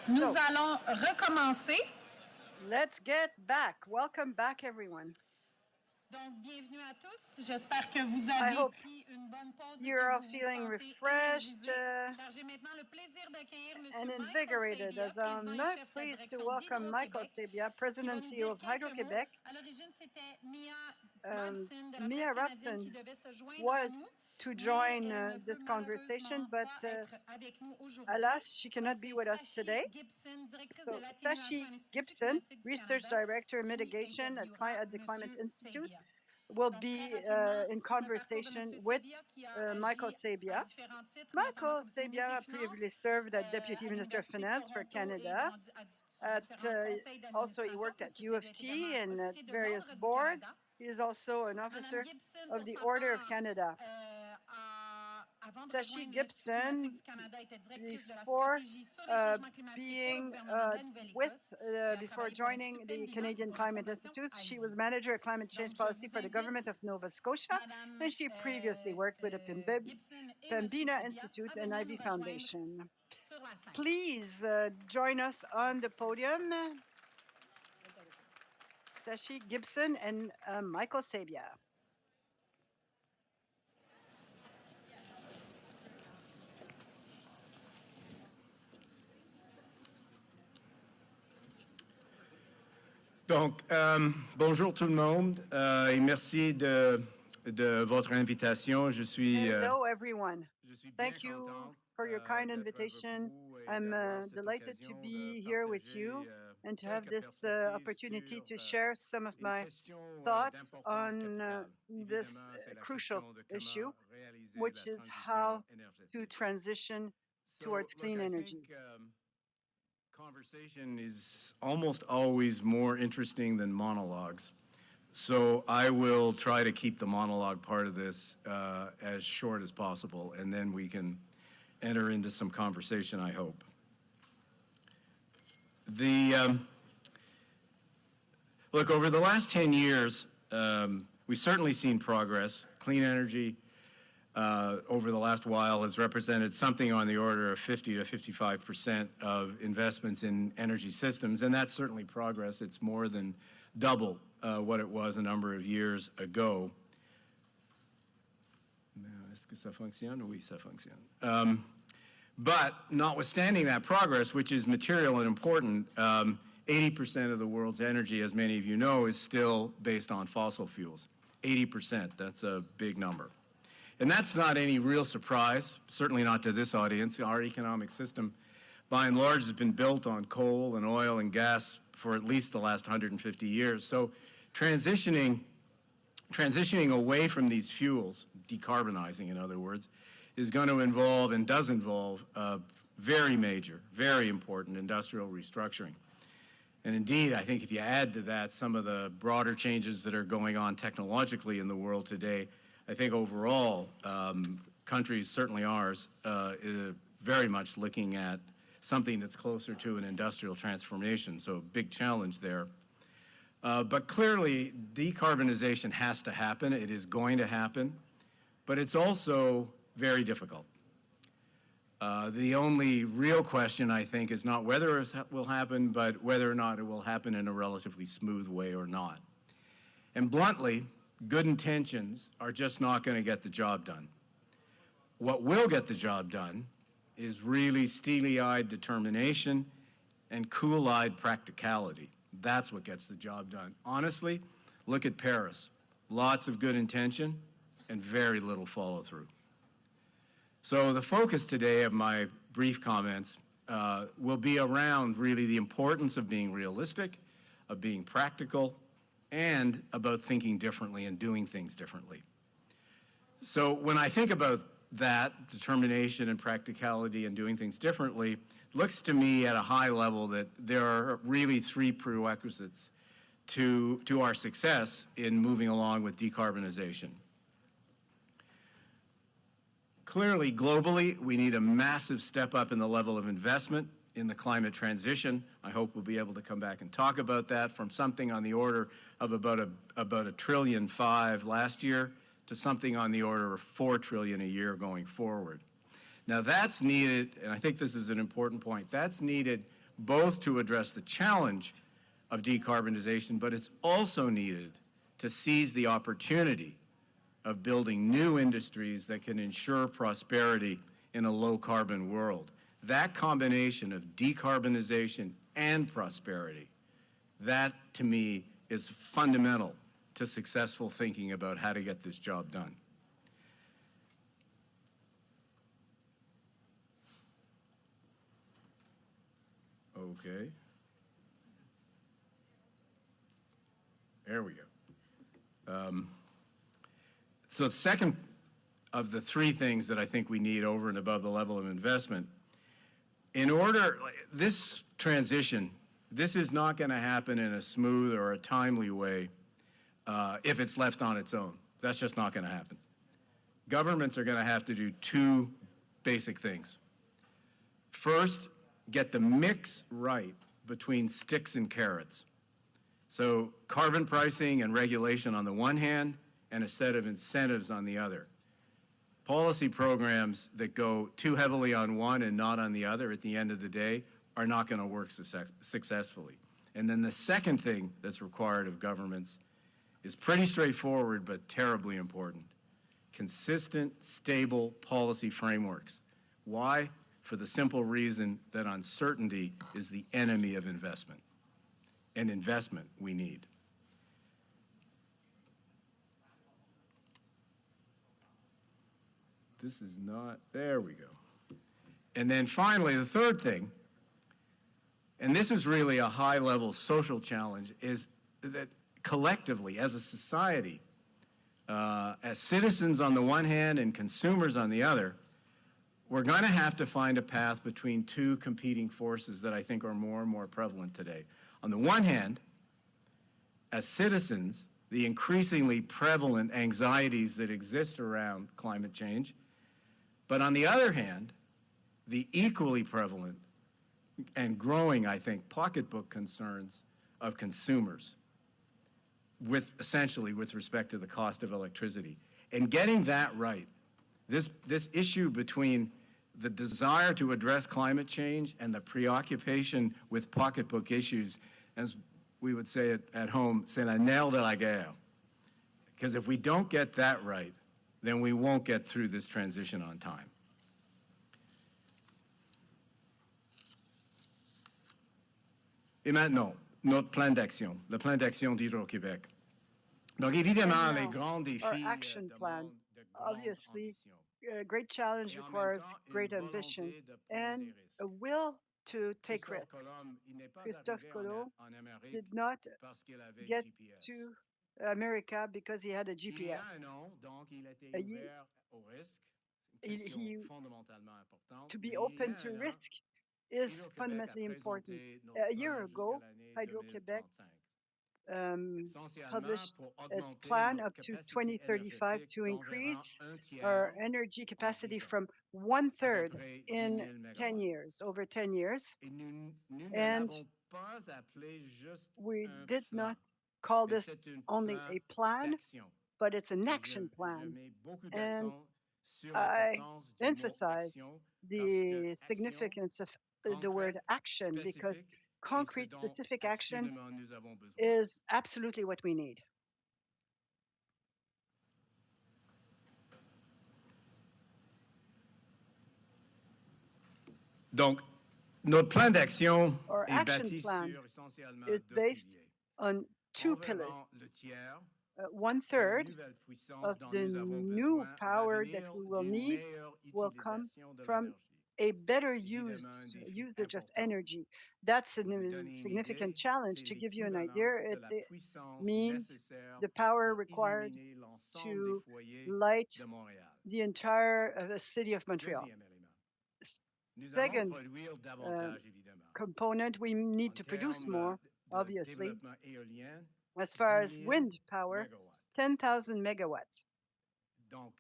Nous allons recommencer. Let's get back. Welcome back, everyone. Donc, bienvenue à tous. J'espère que vous avez pris une bonne pause et que vous vous sentez énergisés, car j'ai maintenant le plaisir d'accueillir M. Invigorated, as I'm not pleased to welcome Michael Sabia, President and CEO of Hydro-Quebec. À l'origine, c'était Mia Robson, qui devait se joindre à nous. To join this conversation, but alas, she cannot be with us today. So Sashi Gibson, Research Director Mitigation at the Climate Institute, will be in conversation with Michael Sabia. Michael Sabia previously served as Deputy Minister of Finance for Canada. Also, he worked at U of T and at various boards. He is also an officer of the Order of Canada. Sashi Gibson, before before joining the Canadian Climate Institute, she was manager of climate change policy for the government of Nova Scotia, and she previously worked with the Pembina Institute and Ivy Foundation. Please join us on the podium. Sashi Gibson and Michael Sabia. Donc, bonjour tout le monde et merci de votre invitation. Hello everyone. Thank you for your kind invitation. I'm delighted to be here with you and to have this opportunity to share some of my thoughts on this crucial issue, which is how to transition towards clean energy. Conversation is almost always more interesting than monologues. So I will try to keep the monologue part of this as short as possible, and then we can enter into some conversation, I hope. Look, over the last 10 years, we've certainly seen progress. Clean energy over the last while has represented something on the order of 50 to 55% of investments in energy systems, and that's certainly progress. It's more than double what it was a number of years ago. Est-ce que ça fonctionne? Oui, ça fonctionne. But notwithstanding that progress, which is material and important, 80% of the world's energy, as many of you know, is still based on fossil fuels. 80%, that's a big number. And that's not any real surprise, certainly not to this audience. Our economic system, by and large, has been built on coal and oil and gas for at least the last 150 years. So transitioning away from these fuels, decarbonizing in other words, is going to involve and does involve very major, very important industrial restructuring. And indeed, I think if you add to that some of the broader changes that are going on technologically in the world today, I think overall, countries, certainly ours, very much looking at something that's closer to an industrial transformation, so a big challenge there. But clearly, decarbonization has to happen. It is going to happen, but it's also very difficult. The only real question, I think, is not whether it will happen, but whether or not it will happen in a relatively smooth way or not. And bluntly, good intentions are just not going to get the job done. What will get the job done is really steely-eyed determination and cool-eyed practicality. That's what gets the job done. Honestly, look at Paris. Lots of good intention and very little follow-through. So the focus today of my brief comments will be around really the importance of being realistic, of being practical, and about thinking differently and doing things differently. So when I think about that, determination and practicality and doing things differently, it looks to me at a high level that there are really three prerequisites to our success in moving along with decarbonization. Clearly, globally, we need a massive step up in the level of investment in the climate transition. I hope we'll be able to come back and talk about that from something on the order of about $1.5 trillion last year to something on the order of $4 trillion a year going forward. Now that's needed, and I think this is an important point, that's needed both to address the challenge of decarbonization, but it's also needed to seize the opportunity of building new industries that can ensure prosperity in a low-carbon world. That combination of decarbonization and prosperity, that, to me, is fundamental to successful thinking about how to get this job done. Okay. There we go. So the second of the three things that I think we need over and above the level of investment, in order, this transition, this is not going to happen in a smooth or a timely way if it's left on its own. That's just not going to happen. Governments are going to have to do two basic things. First, get the mix right between sticks and carrots. So carbon pricing and regulation on the one hand, and a set of incentives on the other. Policy programs that go too heavily on one and not on the other at the end of the day are not going to work successfully. And then the second thing that's required of governments is pretty straightforward but terribly important. Consistent, stable policy frameworks. Why? For the simple reason that uncertainty is the enemy of investment. And investment we need. This is not, there we go. And then finally, the third thing, and this is really a high-level social challenge, is that collectively, as a society, as citizens on the one hand and consumers on the other, we're going to have to find a path between two competing forces that I think are more and more prevalent today. On the one hand, as citizens, the increasingly prevalent anxieties that exist around climate change, but on the other hand, the equally prevalent and growing, I think, pocketbook concerns of consumers, essentially with respect to the cost of electricity. And getting that right, this issue between the desire to address climate change and the preoccupation with pocketbook issues, as we would say it at home, c'est la nerf de la guerre. Because if we don't get that right, then we won't get through this transition on time. Et maintenant, notre plan d'action, le plan d'action d'Hydro-Québec. Donc évidemment, les grands défis our action plan, obviously, a great challenge requires great ambition and a will to take risks. Christophe Colomb did not get to America because he had a GPS. To be open to risk is fundamentally important. A year ago, Hydro-Québec published a plan up to 2035 to increase our energy capacity from 1/3 in 10 years, over 10 years. And we did not call this only a plan, but it's an action plan. And I emphasize the significance of the word action, because concrete, specific action is absolutely what we need. Donc, notre plan d'action est bâti sur essentiellement deux piliers. On two pillars. 1/3 of the new power that we will need will come from a better usage of energy. That's a significant challenge. To give you an idea, it means the power required to light the entire city of Montreal. Second component, we need to produce more, obviously. As far as wind power, 10,000 megawatts. So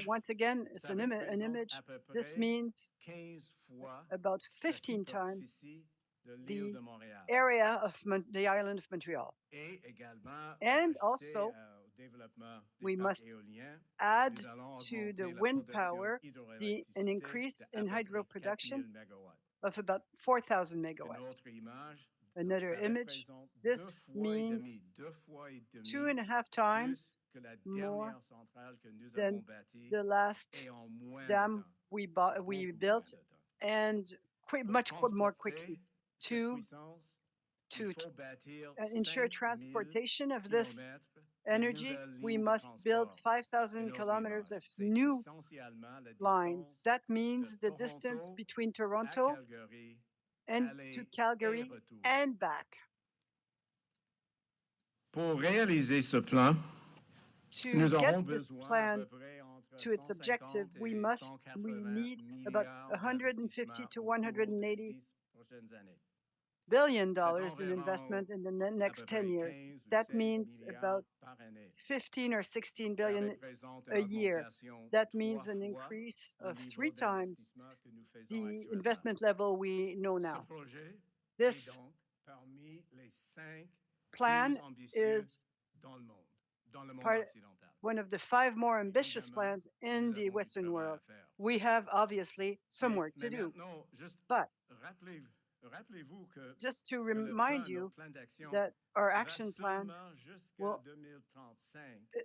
once again, it's an image. This means about 15 times the area of the island of Montreal. And also, we must add to the wind power an increase in hydro production of about 4,000 megawatts. Another image, this means 2.5 times more than the last dam we built, and much more quickly. To ensure transportation of this energy, we must build 5,000 kilometers of new lines. That means the distance between Toronto and to Calgary and back. Pour réaliser ce plan, to get this plan to its objective, we need about $150 to $180 billion in investment in the next 10 years. That means about 15 or 16 billion a year. That means an increase of 3 times the investment level we know now. This plan is one of the 5 more ambitious plans in the Western world. We have obviously some work to do. But just to remind you that our action plan will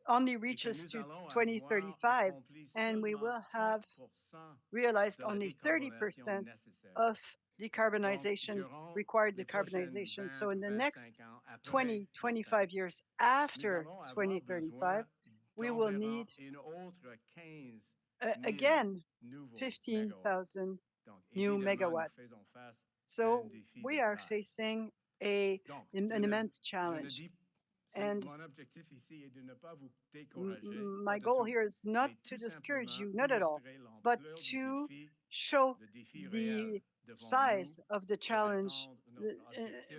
only reach us to 2035, and we will have realized only 30% of decarbonization, required decarbonization. So in the next 25 years after 2035, we will need again 15,000 new megawatts. So we are facing an immense challenge. And my goal here is not to discourage you, not at all, but to show the size of the challenge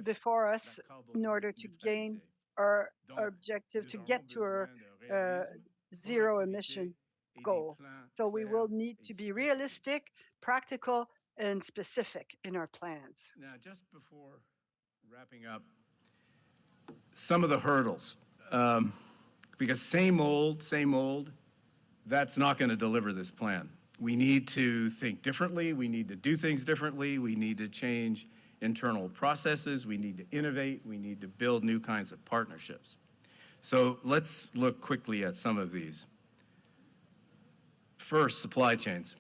before us in order to gain our objective, to get to our zero emission goal. So we will need to be realistic, practical, and specific in our plans. Now, just before wrapping up, some of the hurdles, because same old, that's not going to deliver this plan. We need to think differently. We need to do things differently. We need to change internal processes. We need to innovate. We need to build new kinds of partnerships. So let's look quickly at some of these. First, supply chains.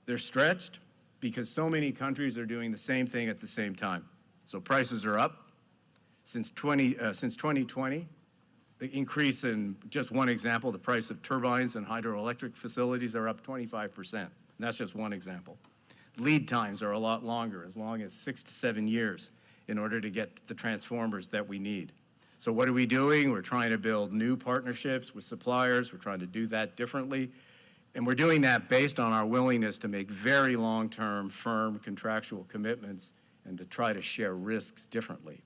They're stretched because so many countries are doing the same thing at the same time. So prices are up. Since 2020, the increase in, just one example, the price of turbines and hydroelectric facilities are up 25%. And that's just one example. Lead times are a lot longer, as long as 6 to 7 years in order to get the transformers that we need. So what are we doing? We're trying to build new partnerships with suppliers. We're trying to do that differently. And we're doing that based on our willingness to make very long-term, firm contractual commitments and to try to share risks differently.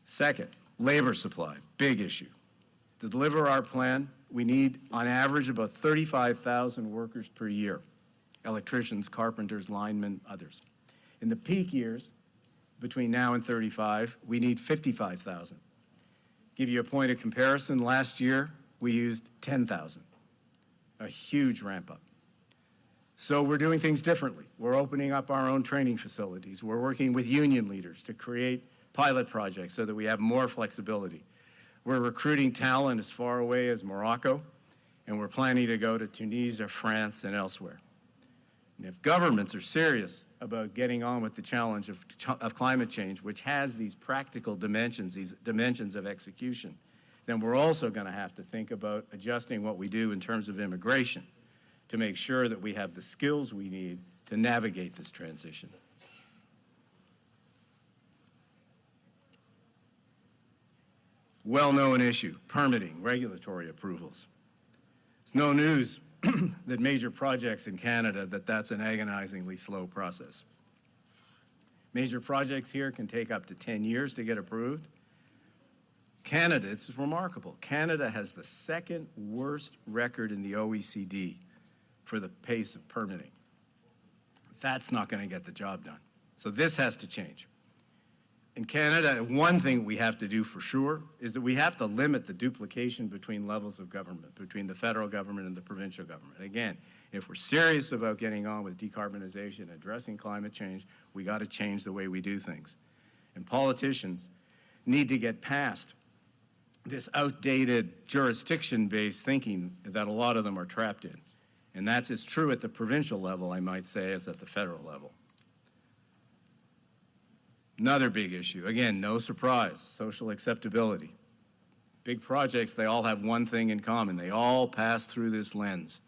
Second, labor supply, big issue. To deliver our plan, we need, on average, about 35,000 workers per year, electricians, carpenters, linemen, others. In the peak years, between now and 35, we need 55,000. Give you a point of comparison, last year, we used 10,000, a huge ramp up. So we're doing things differently. We're opening up our own training facilities. We're working with union leaders to create pilot projects so that we have more flexibility. We're recruiting talent as far away as Morocco, and we're planning to go to Tunisia, France, and elsewhere. And if governments are serious about getting on with the challenge of climate change, which has these practical dimensions, these dimensions of execution, then we're also going to have to think about adjusting what we do in terms of immigration to make sure that we have the skills we need to navigate this transition. Well-known issue, permitting, regulatory approvals. It's no news that major projects in Canada, that's an agonizingly slow process. Major projects here can take up to 10 years to get approved. Canada, it's remarkable. Canada has the second worst record in the OECD for the pace of permitting. That's not going to get the job done. So this has to change. In Canada, one thing we have to do for sure is that we have to limit the duplication between levels of government, between the federal government and the provincial government. Again, if we're serious about getting on with decarbonization, addressing climate change, we got to change the way we do things. And politicians need to get past this outdated jurisdiction-based thinking that a lot of them are trapped in. And that's as true at the provincial level, I might say, as at the federal level. Another big issue, again, no surprise, social acceptability. Big projects, they all have one thing in common. They all pass through this lens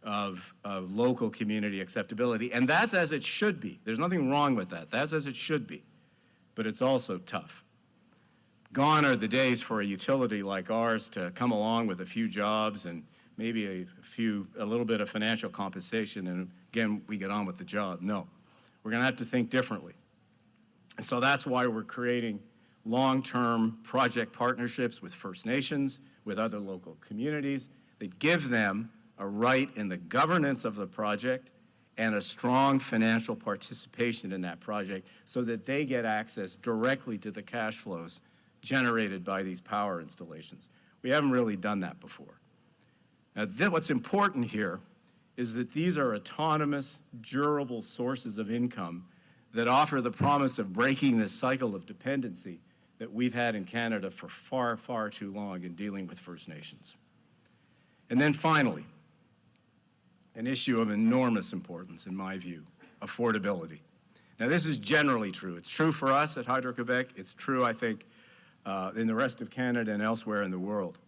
of local community acceptability. And that's as it should be. There's nothing wrong with that. That's as it should be. But it's also tough. Gone are the days for a utility like ours to come along with a few jobs and maybe a little bit of financial compensation, and again, we get on with the job. No, we're gonna have to think differently. And so that's why we're creating long-term project partnerships with First Nations, with other local communities that give them a right in the governance of the project and a strong financial participation in that project so that they get access directly to the cash flows generated by these power installations. We haven't really done that before. Now, what's important here is that these are autonomous, durable sources of income that offer the promise of breaking this cycle of dependency that we've had in Canada for far, far too long in dealing with First Nations. And then finally, an issue of enormous importance, in my view, affordability. Now, this is generally true. It's true for us at Hydro-Quebec. It's true, I think, in the rest of Canada and elsewhere in the world.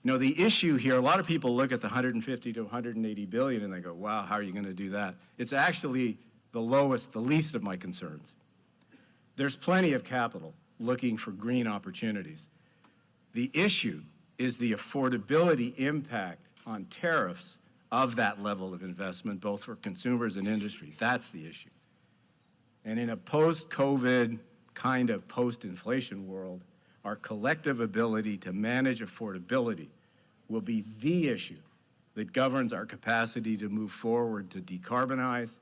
You know, the issue here, a lot of people look at the 150 to 180 billion and they go, wow, how are you going to do that? It's actually the least of my concerns. There's plenty of capital looking for green opportunities. The issue is the affordability impact on tariffs of that level of investment, both for consumers and industry. That's the issue. And in a post-COVID kind of post-inflation world, our collective ability to manage affordability will be the issue that governs our capacity to move forward to decarbonize,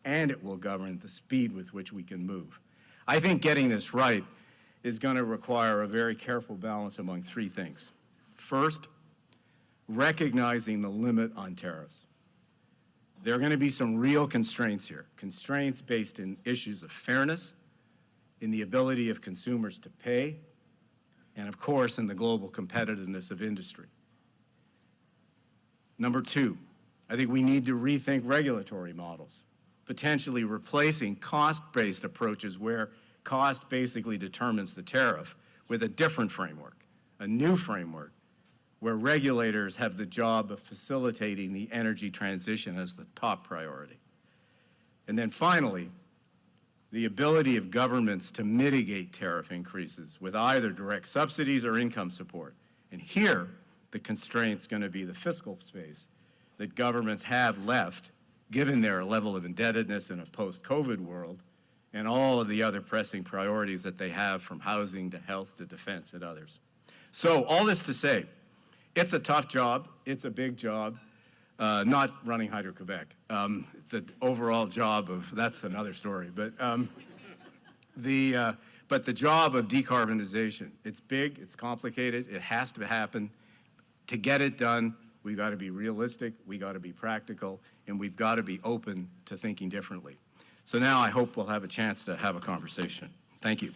and it will govern the speed with which we can move. I think getting this right is going to require a very careful balance among three things. First, recognizing the limit on tariffs. There are going to be some real constraints here, constraints based in issues of fairness, in the ability of consumers to pay, and of course, in the global competitiveness of industry. Number two, I think we need to rethink regulatory models, potentially replacing cost-based approaches where cost basically determines the tariff with a different framework, a new framework, where regulators have the job of facilitating the energy transition as the top priority. And then finally, the ability of governments to mitigate tariff increases with either direct subsidies or income support. And here, the constraint's going to be the fiscal space that governments have left, given their level of indebtedness in a post-COVID world, and all of the other pressing priorities that they have, from housing to health to defense and others. So all this to say, it's a tough job, it's a big job, not running Hydro-Quebec. The overall job of, that's another story, but the job of decarbonization, it's big, it's complicated, it has to happen. To get it done, we've got to be realistic, we've got to be practical, and we've got to be open to thinking differently. So now I hope we'll have a chance to have a conversation. Thank you.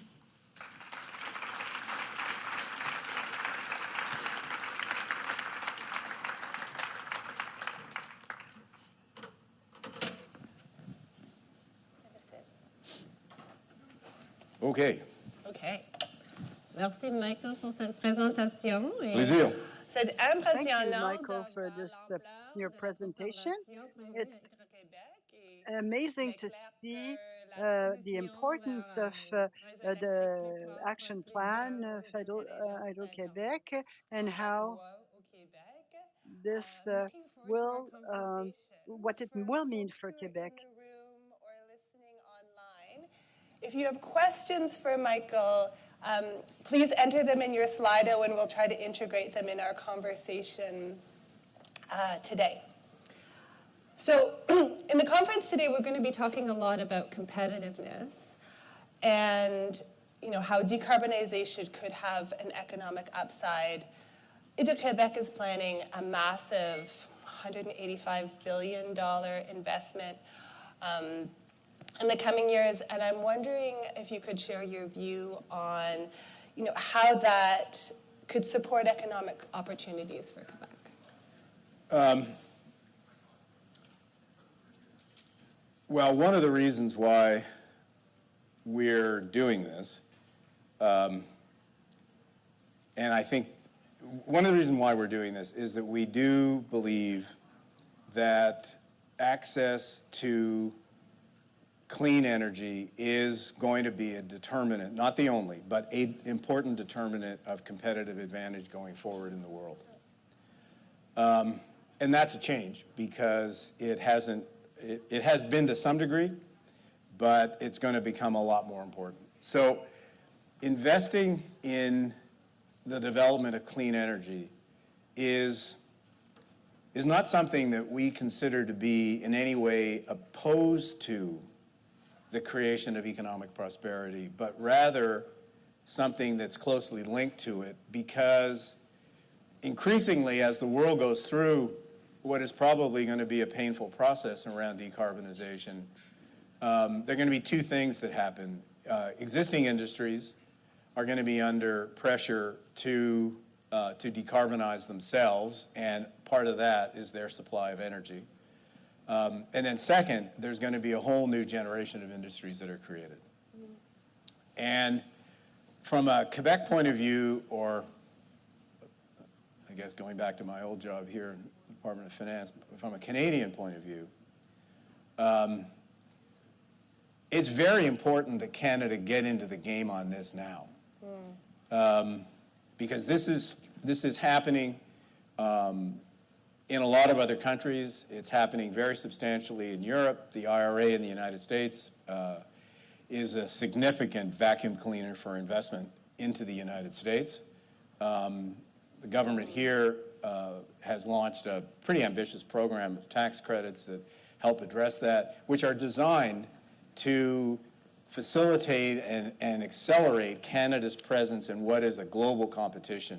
OK. OK. Merci, Michael, pour cette présentation. Plaisir. C'est Thank impressionnant you, Michael, for this, your presentation. It's amazing to see the importance of the action plan of Hydro-Quebec and how this will, what it will mean for Quebec. If you have questions for Michael, please enter them in your Slido and we'll try to integrate them in our conversation today. So in the conference today, we're going to be talking a lot about competitiveness. And how decarbonization could have an economic upside. Hydro-Québec is planning a massive $185 billion investment in the coming years, and I'm wondering if you could share your view on, how that could support economic opportunities for Quebec. Well, one of the reasons why we're doing this, and I think one of the reasons why we're doing this is that we do believe that access to clean energy is going to be a determinant, not the only, but an important determinant of competitive advantage going forward in the world. And that's a change because it has been to some degree, but it's going to become a lot more important. So investing in the development of clean energy is not something that we consider to be in any way opposed to the creation of economic prosperity, but rather something that's closely linked to it, because increasingly as the world goes through what is probably going to be a painful process around decarbonization, there are going to be two things that happen. Existing industries are going to be under pressure to decarbonize themselves, and part of that is their supply of energy. And then second, there's going to be a whole new generation of industries that are created. And from a Quebec point of view, or I guess going back to my old job here in the Department of Finance, from a Canadian point of view, it's very important that Canada get into the game on this now. Because this is happening in a lot of other countries. It's happening very substantially in Europe. The IRA in the United States is a significant vacuum cleaner for investment into the United States. The government here has launched a pretty ambitious program of tax credits that help address that, which are designed to facilitate and accelerate Canada's presence in what is a global competition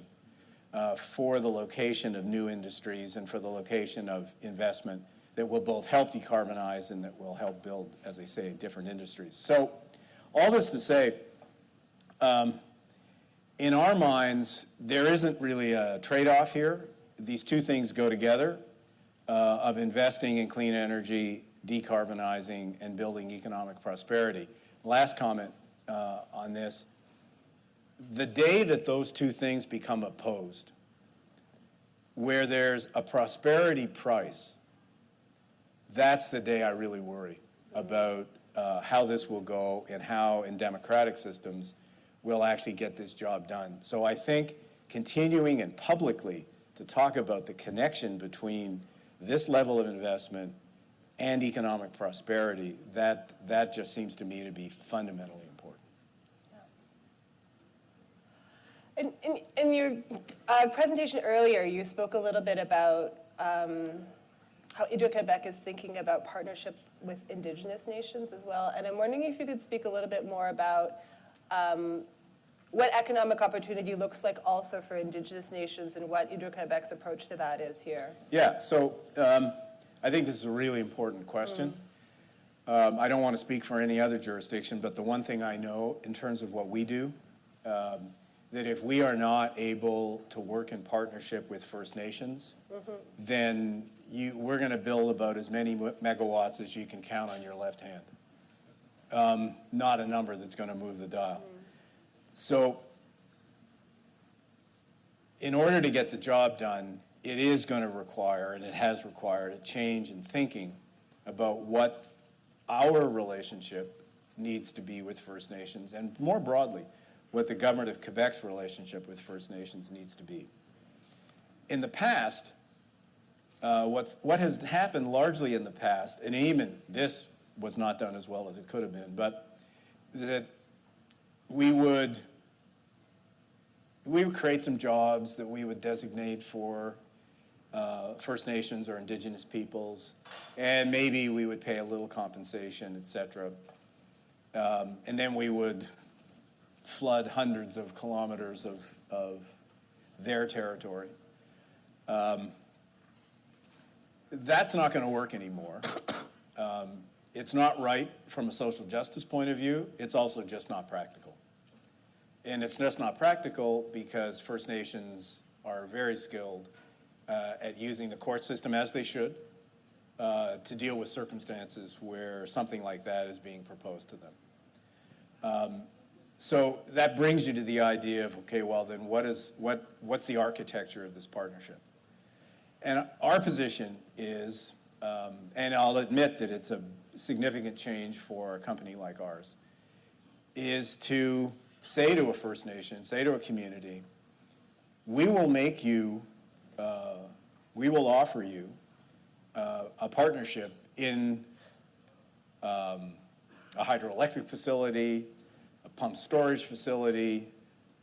for the location of new industries and for the location of investment that will both help decarbonize and that will help build, as I say, different industries. So all this to say, in our minds, there isn't really a trade-off here. These two things go together, of investing in clean energy, decarbonizing, and building economic prosperity. Last comment on this. The day that those two things become opposed, where there's a prosperity price, that's the day I really worry about how this will go and how in democratic systems we'll actually get this job done. So I think continuing and publicly to talk about the connection between this level of investment and economic prosperity, that just seems to me to be fundamentally important. In your presentation earlier, you spoke a little bit about how Hydro-Québec is thinking about partnership with Indigenous Nations as well. And I'm wondering if you could speak a little bit more about what economic opportunity looks like also for Indigenous Nations and what Hydro-Québec's approach to that is here. Yeah, so I think this is a really important question. I don't want to speak for any other jurisdiction, but the one thing I know in terms of what we do, that if we are not able to work in partnership with First Nations, then we're going to build about as many megawatts as you can count on your left hand. Not a number that's going to move the dial. So in order to get the job done, it is going to require, and it has required, a change in thinking about what our relationship needs to be with First Nations, and more broadly, what the government of Quebec's relationship with First Nations needs to be. In the past, what has happened largely in the past, and even this was not done as well as it could have been, but that we would create some jobs that we would designate for First Nations or Indigenous peoples, and maybe we would pay a little compensation, et cetera. And then we would flood hundreds of kilometers of their territory. That's not going to work anymore. It's not right from a social justice point of view. It's also just not practical. And it's just not practical because First Nations are very skilled at using the court system, as they should, to deal with circumstances where something like that is being proposed to them. So that brings you to the idea of, okay, well then what's the architecture of this partnership? And our position is, and I'll admit that it's a significant change for a company like ours, is to say to a First Nation, say to a community, we will make you, we will offer you a partnership in a hydroelectric facility, a pump storage facility,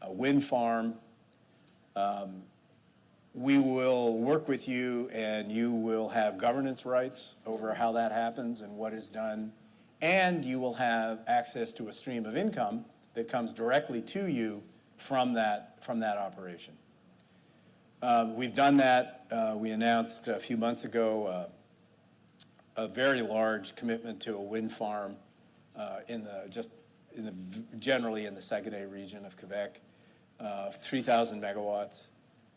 a wind farm. We will work with you and you will have governance rights over how that happens and what is done. And you will have access to a stream of income that comes directly to you from that operation. We've done that. We announced a few months ago a very large commitment to a wind farm generally in the Saguenay region of Quebec, 3,000 megawatts.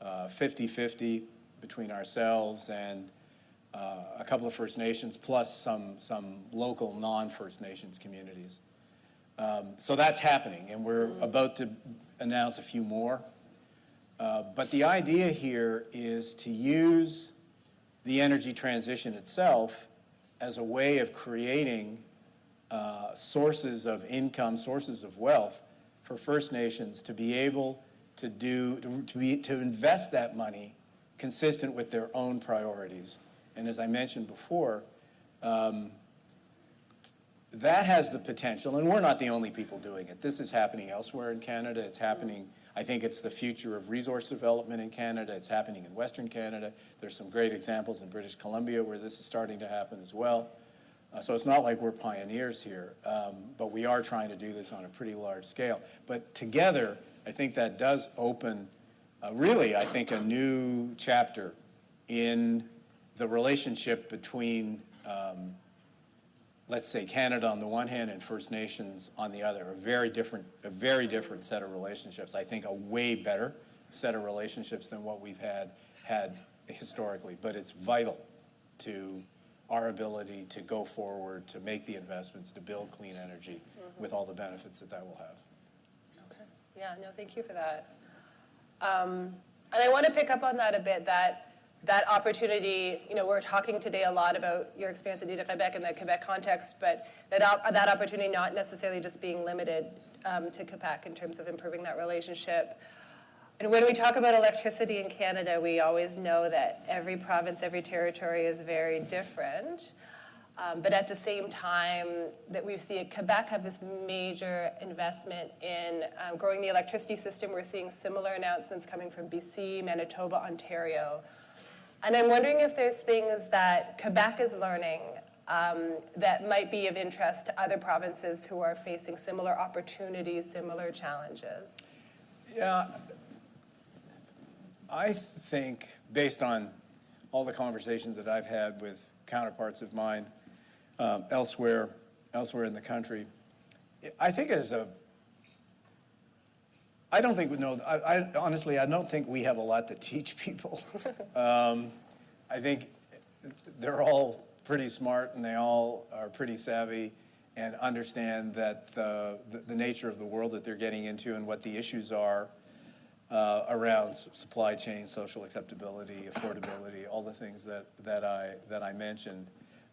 50-50 between ourselves and a couple of First Nations, plus some local non-First Nations communities. So that's happening, and we're about to announce a few more. But the idea here is to use the energy transition itself as a way of creating sources of income, sources of wealth for First Nations to be able to invest that money consistent with their own priorities. And as I mentioned before, that has the potential, and we're not the only people doing it. This is happening elsewhere in Canada. It's happening, I think it's the future of resource development in Canada. It's happening in Western Canada. There's some great examples in British Columbia where this is starting to happen as well. So it's not like we're pioneers here, but we are trying to do this on a pretty large scale. But together, I think that does open, really, I think, a new chapter in the relationship between, let's say, Canada on the one hand and First Nations on the other. A very different set of relationships. I think a way better set of relationships than what we've had historically. But it's vital to our ability to go forward, to make the investments, to build clean energy with all the benefits that will have. Yeah, no, thank you for that. And I want to pick up on that a bit, that opportunity, we're talking today a lot about your experience at Quebec and the Quebec context, but that opportunity not necessarily just being limited to Quebec in terms of improving that relationship. And when we talk about electricity in Canada, we always know that every province, every territory is very different. But at the same time that we see Quebec have this major investment in growing the electricity system, we're seeing similar announcements coming from BC, Manitoba, Ontario. And I'm wondering if there's things that Quebec is learning that might be of interest to other provinces who are facing similar opportunities, similar challenges. Yeah, I think based on all the conversations that I've had with counterparts of mine elsewhere in the country, I think honestly, I don't think we have a lot to teach people. I think they're all pretty smart and they all are pretty savvy and understand that the nature of the world that they're getting into and what the issues are around supply chain, social acceptability, affordability, all the things that I mentioned.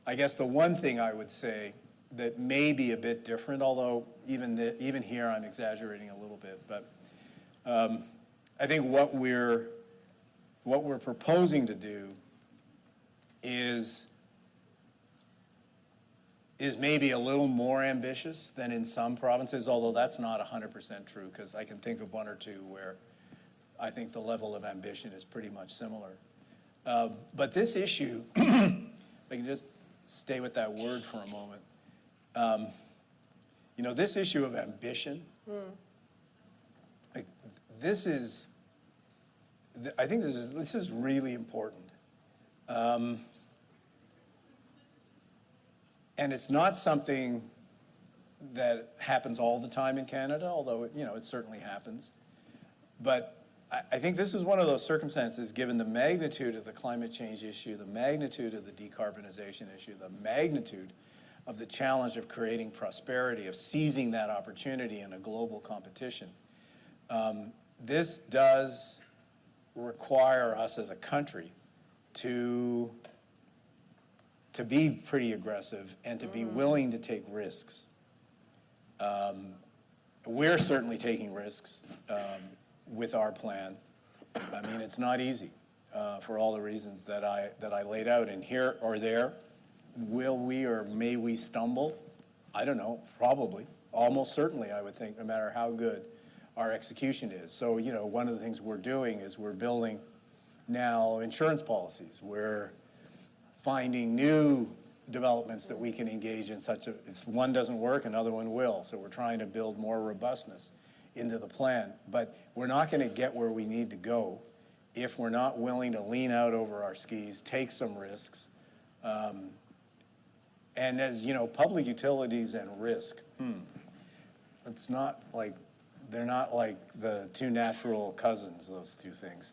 I guess the one thing I would say that may be a bit different, although even here I'm exaggerating a little bit, but I think what we're proposing to do is maybe a little more ambitious than in some provinces, although that's not 100% true, because I can think of one or two where I think the level of ambition is pretty much similar. But this issue, if I can just stay with that word for a moment, this issue of ambition this is, I think this is really important. And it's not something that happens all the time in Canada, although it certainly happens. But I think this is one of those circumstances, given the magnitude of the climate change issue, the magnitude of the decarbonization issue, the magnitude of the challenge of creating prosperity, of seizing that opportunity in a global competition. This does require us as a country to be pretty aggressive and to be willing to take risks. We're certainly taking risks with our plan. I mean, it's not easy for all the reasons that I laid out. And here or there, will we or may we stumble? I don't know, probably. Almost certainly, I would think, no matter how good our execution is. So, one of the things we're doing is we're building now insurance policies. We're finding new developments that we can engage in if one doesn't work, another one will. So we're trying to build more robustness into the plan. But we're not going to get where we need to go if we're not willing to lean out over our skis, take some risks. And as public utilities and risk, it's not like, they're not like the two natural cousins, those two things.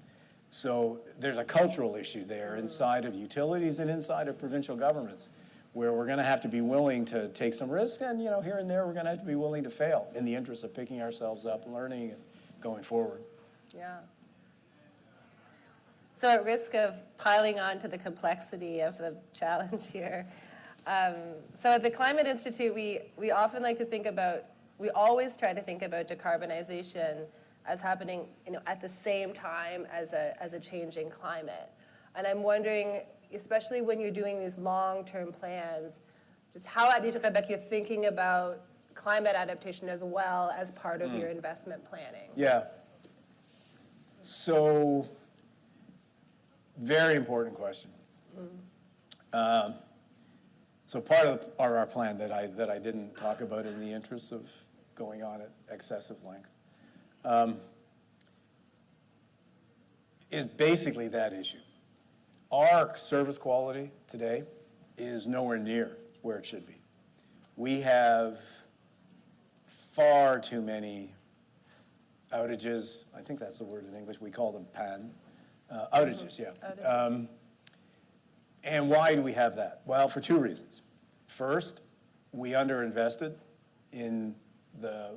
So there's a cultural issue there inside of utilities and inside of provincial governments where we're going to have to be willing to take some risks, and here and there we're going to have to be willing to fail in the interest of picking ourselves up, learning, and going forward. Yeah. So at risk of piling on to the complexity of the challenge here, so at the Climate Institute, we often like to think about, we always try to think about decarbonization as happening at the same time as a changing climate. And I'm wondering, especially when you're doing these long-term plans, just how at Quebec you're thinking about climate adaptation as well as part of your investment planning. Yeah. So, very important question. So part of our plan that I didn't talk about in the interest of going on at excessive length is basically that issue. Our service quality today is nowhere near where it should be. We have far too many outages. I think that's the word in English. We call them PAN. Outages, yeah. Outages. And why do we have that? Well, for two reasons. First, we underinvested in the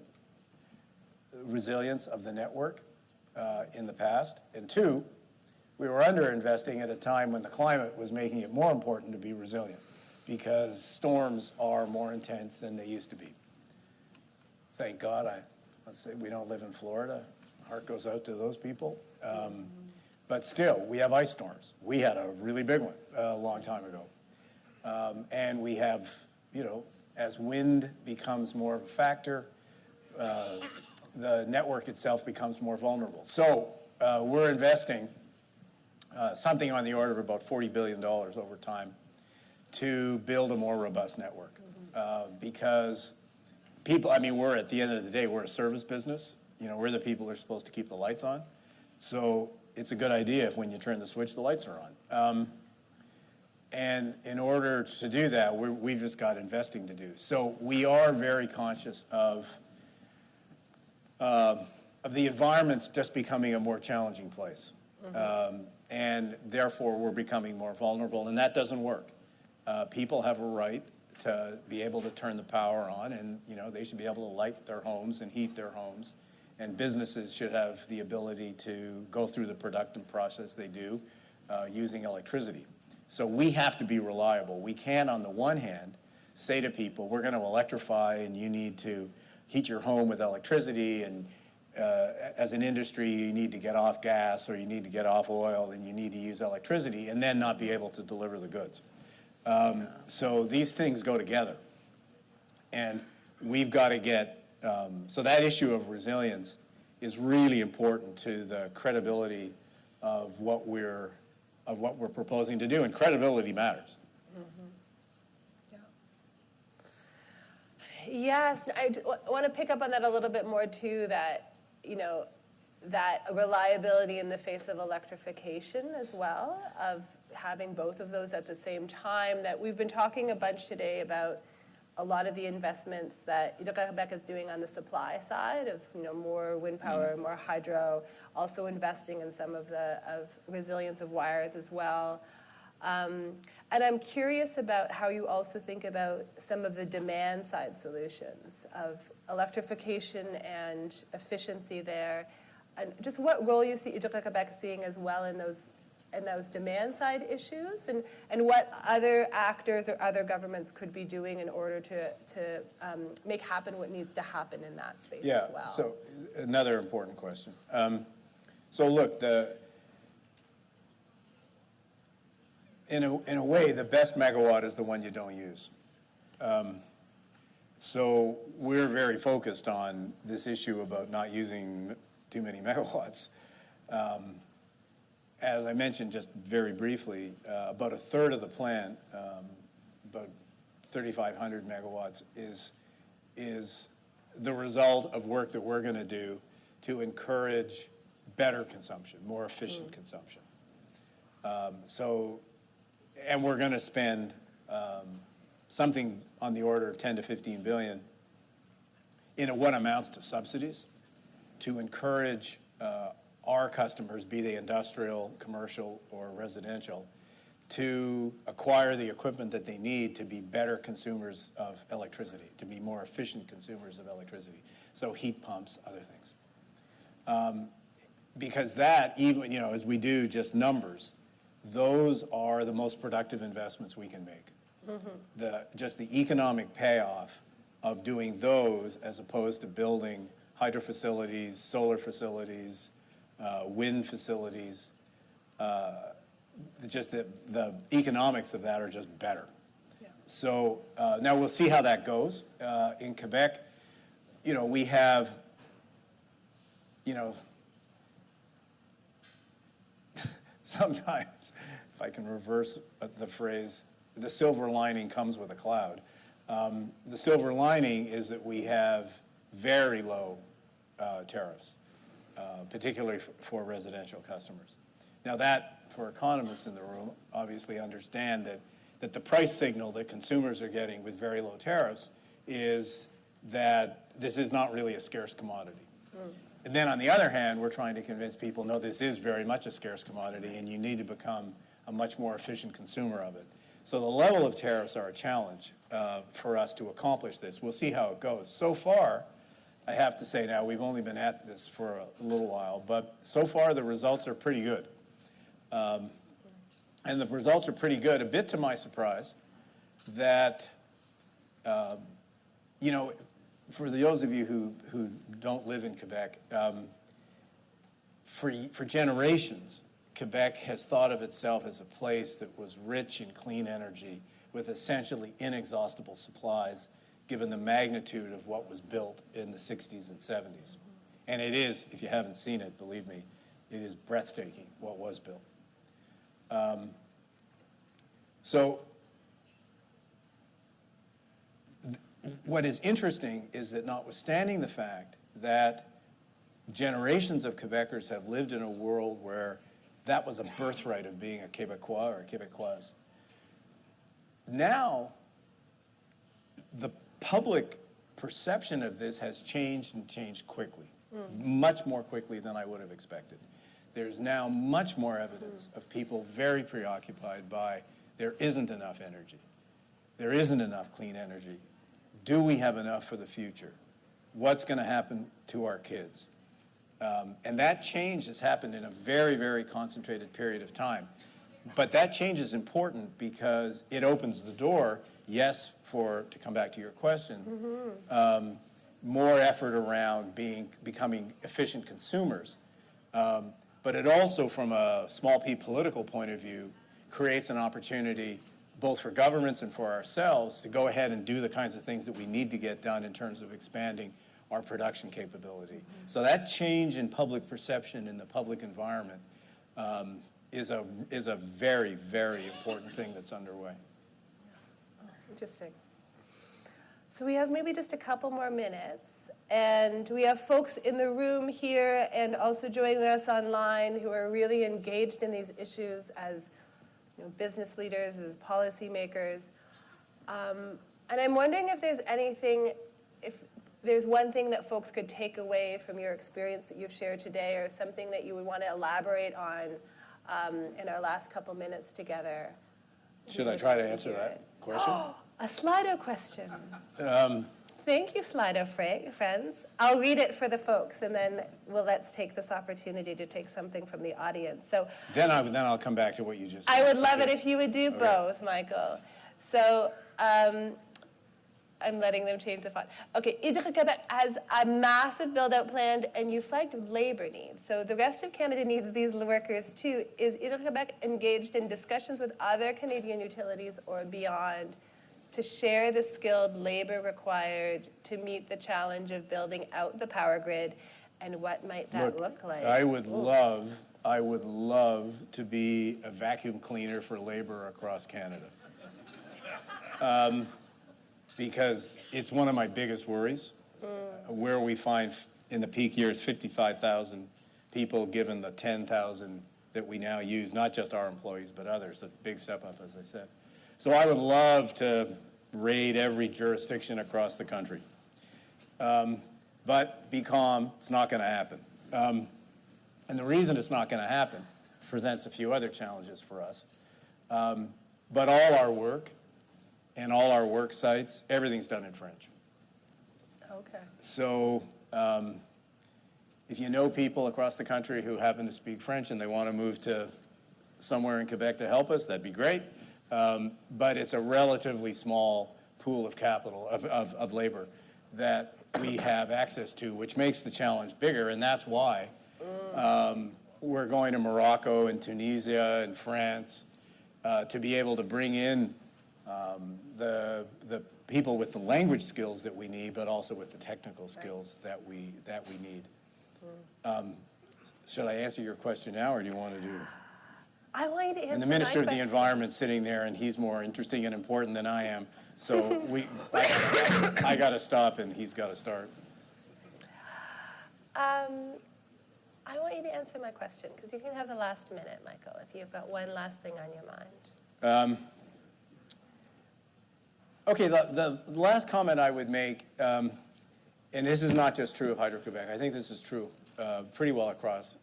resilience of the network in the past. And two, we were underinvesting at a time when the climate was making it more important to be resilient because storms are more intense than they used to be. Thank God, let's say we don't live in Florida. Heart goes out to those people. But still, we have ice storms. We had a really big one a long time ago. And we have, as wind becomes more of a factor, the network itself becomes more vulnerable. So we're investing something on the order of about $40 billion over time to build a more robust network. Because people, we're at the end of the day, we're a service business. We're the people who are supposed to keep the lights on. So it's a good idea if when you turn the switch, the lights are on. And in order to do that, we've just got investing to do. So we are very conscious of the environment's just becoming a more challenging place. And therefore, we're becoming more vulnerable, and that doesn't work. People have a right to be able to turn the power on, and they should be able to light their homes and heat their homes. And businesses should have the ability to go through the productive process they do using electricity. So we have to be reliable. We can, on the one hand, say to people, we're going to electrify and you need to heat your home with electricity, and as an industry you need to get off gas or you need to get off oil and you need to use electricity, and then not be able to deliver the goods. So these things go together. And we've got to get so that issue of resilience is really important to the credibility of what we're proposing to do, and credibility matters. Yes, I want to pick up on that a little bit more too, that, that reliability in the face of electrification as well, of having both of those at the same time. That we've been talking a bunch today about a lot of the investments that Quebec is doing on the supply side of more wind power, more hydro, also investing in some of the resilience of wires as well. And I'm curious about how you also think about some of the demand side solutions of electrification and efficiency there, and just what role you see Quebec seeing as well in those demand side issues, and what other actors or other governments could be doing in order to make happen what needs to happen in that space as well. So another important question. So look, in a way, the best megawatt is the one you don't use. So we're very focused on this issue about not using too many megawatts. As I mentioned just very briefly, about a third of the plant, about 3,500 megawatts, is the result of work that we're going to do to encourage better consumption, more efficient consumption. And we're going to spend something on the order of 10 to 15 billion in what amounts to subsidies to encourage our customers, be they industrial, commercial, or residential, to acquire the equipment that they need to be better consumers of electricity, to be more efficient consumers of electricity. So heat pumps, other things. Because that, even as we do just numbers, those are the most productive investments we can make. Just the economic payoff of doing those as opposed to building hydro facilities, solar facilities, wind facilities, just the economics of that are just better. Yeah. So now we'll see how that goes. In Quebec, we have, sometimes, if I can reverse the phrase, the silver lining comes with a cloud. The silver lining is that we have very low tariffs, particularly for residential customers. Now that, for economists in the room, obviously understand that the price signal that consumers are getting with very low tariffs is that this is not really a scarce commodity. And then on the other hand, we're trying to convince people, no, this is very much a scarce commodity and you need to become a much more efficient consumer of it. So the level of tariffs are a challenge for us to accomplish this. We'll see how it goes. So far, I have to say now, we've only been at this for a little while, but so far the results are pretty good. And the results are pretty good, a bit to my surprise, that, for those of you who don't live in Quebec, for generations, Quebec has thought of itself as a place that was rich in clean energy with essentially inexhaustible supplies, given the magnitude of what was built in the 60s and 70s. And it is, if you haven't seen it, believe me, it is breathtaking what was built. What is interesting is that notwithstanding the fact that generations of Quebecers have lived in a world where that was a birthright of being a Quebecois or a Quebecoise, now the public perception of this has changed and changed quickly, much more quickly than I would have expected. There's now much more evidence of people very preoccupied by there isn't enough energy. There isn't enough clean energy. Do we have enough for the future? What's going to happen to our kids? And that change has happened in a very, very concentrated period of time. But that change is important because it opens the door, yes, to come back to your question, more effort around becoming efficient consumers. But it also, from a small p political point of view, creates an opportunity both for governments and for ourselves to go ahead and do the kinds of things that we need to get done in terms of expanding our production capability. So that change in public perception in the public environment is a very, very important thing that's underway. Interesting. So we have maybe just a couple more minutes, and we have folks in the room here and also joining us online who are really engaged in these issues as business leaders, as policymakers. And I'm wondering if there's anything, if there's one thing that folks could take away from your experience that you've shared today, or something that you would want to elaborate on in our last couple minutes together. Should I try to answer that question? A Slido question. Thank you, Slido friends. I'll read it for the folks, and then let's take this opportunity to take something from the audience. So then I'll come back to what you just said. I would love it if you would do both, Michael. So I'm letting them change the font. Okay, Hydro-Québec has a massive build-out planned, and you flagged labor needs. So the rest of Canada needs these workers too. Is Hydro-Québec engaged in discussions with other Canadian utilities or beyond to share the skilled labor required to meet the challenge of building out the power grid, and what might that look like? I would love to be a vacuum cleaner for labor across Canada. Because it's one of my biggest worries, where we find in the peak years 55,000 people given the 10,000 that we now use, not just our employees, but others, a big step up, as I said. So I would love to raid every jurisdiction across the country. But be calm, it's not going to happen. And the reason it's not going to happen presents a few other challenges for us. But all our work and all our work sites, everything's done in French. Okay. So if you know people across the country who happen to speak French and they want to move to somewhere in Quebec to help us, that'd be great. But it's a relatively small pool of capital, of labor that we have access to, which makes the challenge bigger, and that's why we're going to Morocco and Tunisia and France to be able to bring in the people with the language skills that we need, but also with the technical skills that we need. Should I answer your question now, or do you want to do? I want you to answer. And the Minister of the Environment's sitting there, and he's more interesting and important than I am. So I got to stop, and he's got to start. I want you to answer my question, because you can have the last minute, Michael, if you've got one last thing on your mind. Okay, the last comment I would make, and this is not just true of Hydro-Québec. I think this is true pretty well across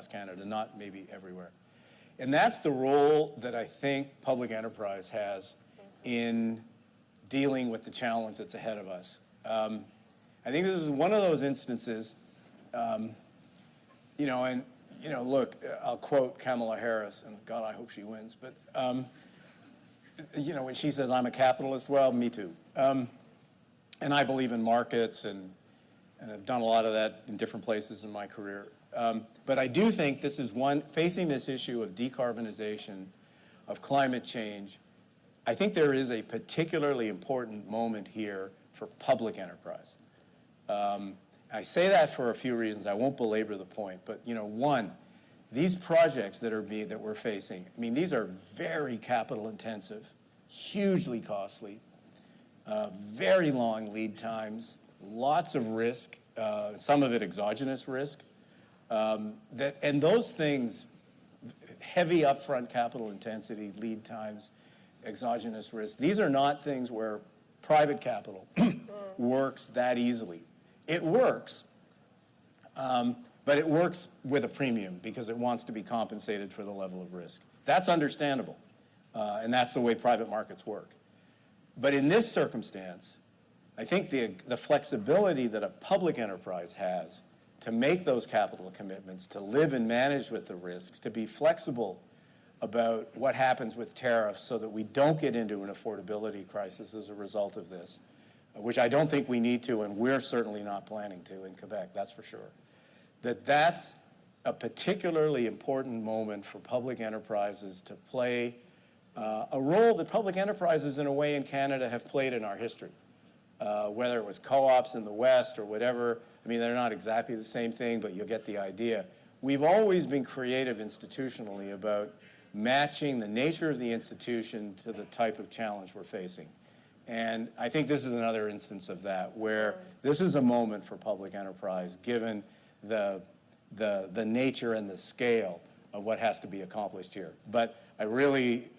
Canada, not maybe everywhere. And that's the role that I think public enterprise has in dealing with the challenge that's ahead of us. I think this is one of those instances, look, I'll quote Kamala Harris, and God, I hope she wins, but when she says, I'm a capitalist, well, me too. And I believe in markets, and I've done a lot of that in different places in my career. But I do think this is facing this issue of decarbonization, of climate change, I think there is a particularly important moment here for public enterprise. I say that for a few reasons. I won't belabor the point, but one, these projects that we're facing, I mean, these are very capital intensive, hugely costly, very long lead times, lots of risk, some of it exogenous risk, and those things, heavy upfront capital intensity, lead times, exogenous risk, these are not things where private capital works that easily. It works, but it works with a premium because it wants to be compensated for the level of risk. That's understandable, and that's the way private markets work. But in this circumstance, I think the flexibility that a public enterprise has to make those capital commitments, to live and manage with the risks, to be flexible about what happens with tariffs so that we don't get into an affordability crisis as a result of this, which I don't think we need to, and we're certainly not planning to in Quebec, that's for sure. That's a particularly important moment for public enterprises to play a role that public enterprises in a way in Canada have played in our history. Whether it was co-ops in the West or whatever, I mean, they're not exactly the same thing, but you'll get the idea. We've always been creative institutionally about matching the nature of the institution to the type of challenge we're facing. And I think this is another instance of that, where this is a moment for public enterprise, given the nature and the scale of what has to be accomplished here. But I really,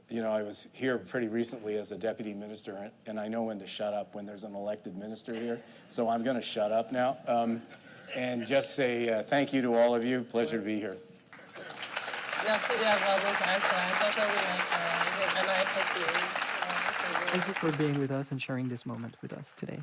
you know, I was here pretty recently as a deputy minister, and I know when to shut up when there's an elected minister here, so I'm going to shut up now and just say thank you to all of you. Pleasure to be here. Merci de l'avoir dit. Thank you for being with us and sharing this moment with us today.